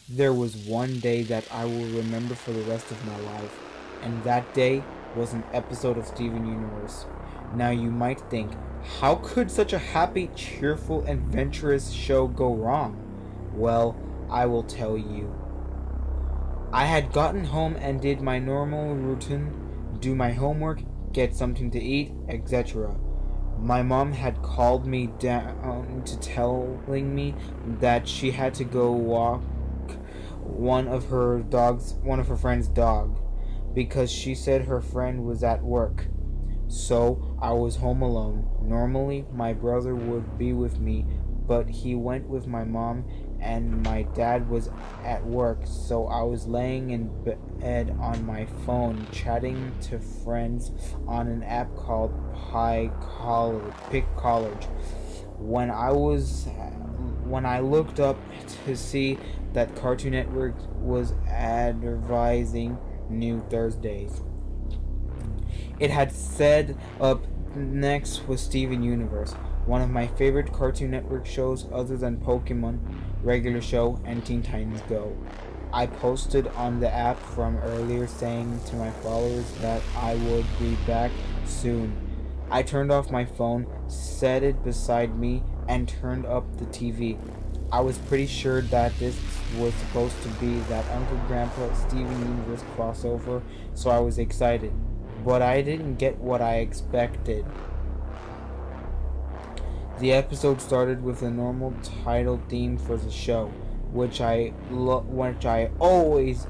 There was one day that I will remember for the rest of my life, and that day was an episode of Steven Universe. Now you might think, how could such a happy, cheerful, adventurous show go wrong? Well, I will tell you. I had gotten home and did my normal routine, do my homework, get something to eat, etc. My mom had called me down to telling me that she had to go walk one of her friend's dog, because she said her friend was at work. So I was home alone. Normally my brother would be with me, but he went with my mom and my dad was at work, so I was laying in bed on my phone chatting to friends on an app called Pick College. When I looked up to see that Cartoon Network was advertising New Thursdays. It had said up next was Steven Universe, one of my favorite Cartoon Network shows other than Pokemon, Regular Show, and Teen Titans Go. I posted on the app from earlier saying to my followers that I would be back soon. I turned off my phone, set it beside me, and turned up the TV. I was pretty sure that this was supposed to be that Uncle Grandpa Steven Universe crossover, so I was excited. But I didn't get what I expected. The episode started with a normal title theme for the show, which I always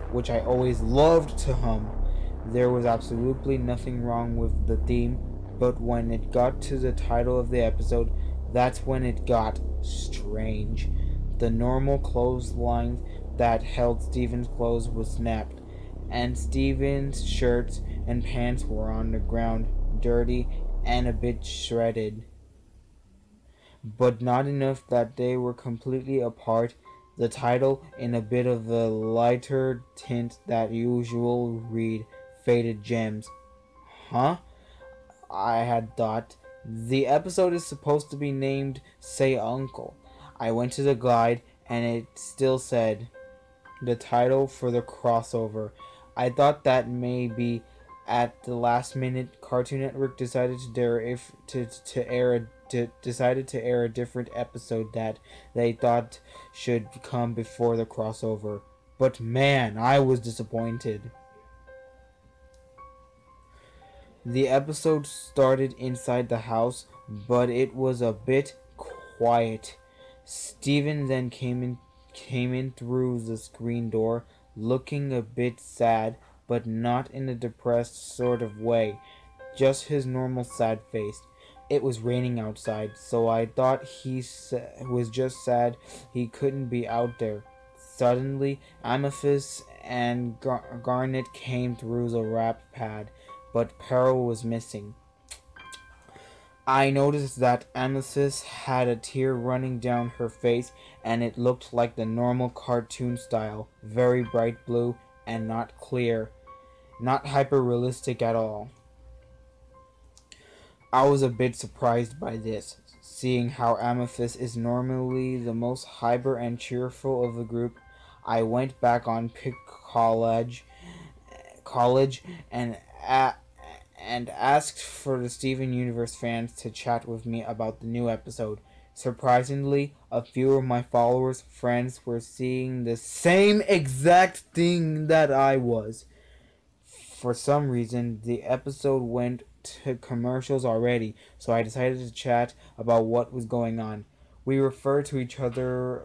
loved to hum. There was absolutely nothing wrong with the theme, but when it got to the title of the episode, that's when it got strange. The normal clothesline that held Steven's clothes was snapped, and Steven's shirts and pants were on the ground, dirty and a bit shredded. But not enough that they were completely apart. The title, in a bit of a lighter tint that usual, read Faded Gems. Huh? I had thought. The episode is supposed to be named Say Uncle. I went to the guide and it still said the title for the crossover. I thought that maybe at the last minute Cartoon Network decided decided to air a different episode that they thought should come before the crossover. But man, I was disappointed. The episode started inside the house, but it was a bit quiet. Steven then came in through the screen door, looking a bit sad, but not in a depressed sort of way, just his normal sad face. It was raining outside, so I thought he was just sad he couldn't be out there. Suddenly, Amethyst and Garnet came through the wrap pad, but Pearl was missing. I noticed that Amethyst had a tear running down her face, and it looked like the normal cartoon style, very bright blue and not clear, not hyper-realistic at all. I was a bit surprised by this, seeing how Amethyst is normally the most hyper and cheerful of the group. I went back on Pick College and asked for the Steven Universe fans to chat with me about the new episode. Surprisingly, a few of my followers' friends were seeing the same exact thing that I was. For some reason, the episode went to commercials already, so I decided to chat about what was going on. We refer to each other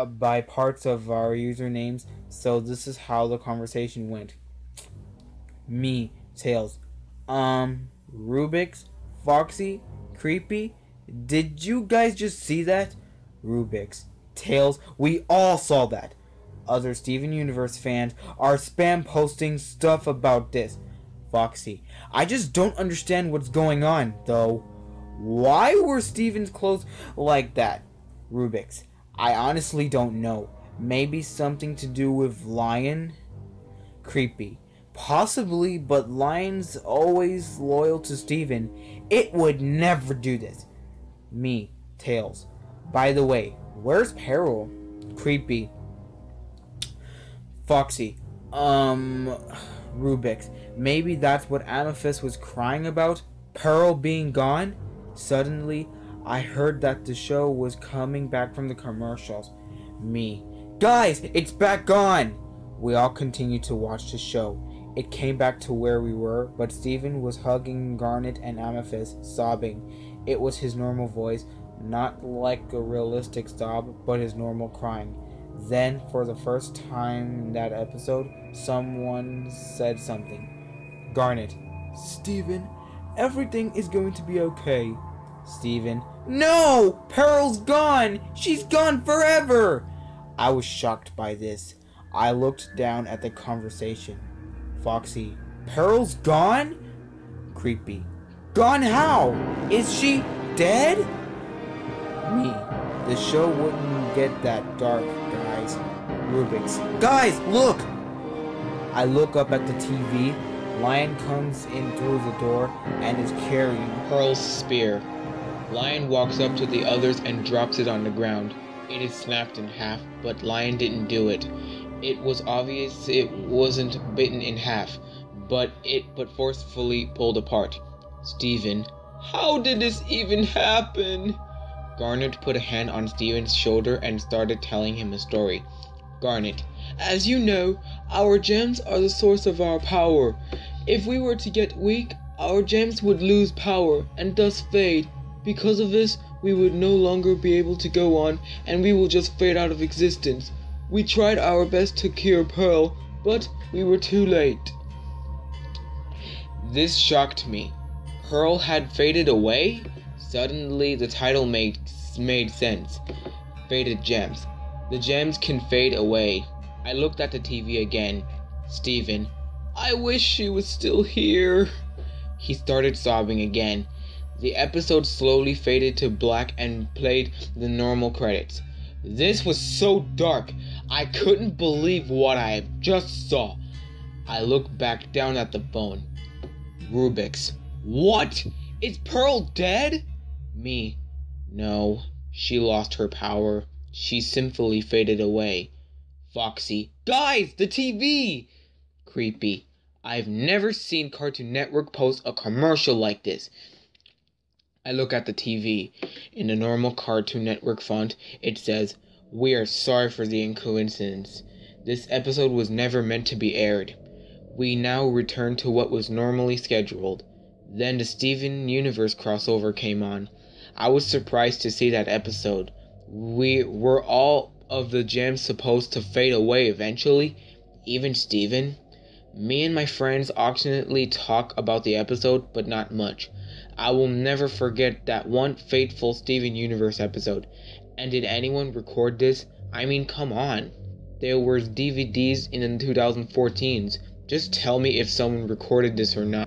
by parts of our usernames, so this is how the conversation went. Me, Tails. Rubik's, Foxy, Creepy, did you guys just see that? Rubik's, Tails, we all saw that. Other Steven Universe fans are spam posting stuff about this. Foxy, I just don't understand what's going on, though. Why were Steven's clothes like that? Rubik's, I honestly don't know. Maybe something to do with Lion? Creepy, possibly, but Lion's always loyal to Steven. It would never do this. Me, Tails, by the way, where's Peril? Creepy, Foxy. Rubik's. Maybe that's what Amethyst was crying about? Pearl being gone? Suddenly, I heard that the show was coming back from the commercials. Me. Guys, it's back on! We all continued to watch the show. It came back to where we were, but Steven was hugging Garnet and Amethyst, sobbing. It was his normal voice, not like a realistic sob, but his normal crying. Then, for the first time in that episode, someone said something. Garnet. Steven, everything is going to be okay. Steven. No! Pearl's gone! She's gone forever! I was shocked by this. I looked down at the conversation. Foxy. Pearl's gone? Creepy. Gone how? Is she dead? Me. The show wouldn't get that dark, guys. Rubik's. Guys, look! I look up at the TV. Lion comes in through the door and is carrying Pearl's spear. Lion walks up to the others and drops it on the ground. It is snapped in half, but Lion didn't do it. It was obvious it wasn't bitten in half, but forcefully pulled apart. Steven. How did this even happen? Garnet put a hand on Steven's shoulder and started telling him a story. Garnet. As you know, our gems are the source of our power. If we were to get weak, our gems would lose power and thus fade. Because of this, we would no longer be able to go on, and we will just fade out of existence. We tried our best to cure Pearl, but we were too late. This shocked me. Pearl had faded away? Suddenly, the title made sense. Faded gems. The gems can fade away. I looked at the TV again. Steven. I wish she was still here. He started sobbing again. The episode slowly faded to black and played the normal credits. This was so dark. I couldn't believe what I just saw. I looked back down at the phone. Rubik's. What? Is Pearl dead? Me. No. She lost her power. She simply faded away. Foxy. Guys, the TV! Creepy. I've never seen Cartoon Network post a commercial like this. I look at the TV. In the normal Cartoon Network font, it says, "We are sorry for the coincidence. This episode was never meant to be aired." We now return to what was normally scheduled. Then the Steven Universe crossover came on. I was surprised to see that episode. Were all of the gems supposed to fade away eventually? Even Steven? Me and my friends alternately talk about the episode, but not much. I will never forget that one fateful Steven Universe episode. And did anyone record this? I mean, come on. There were DVDs in the 2014s. Just tell me if someone recorded this or not.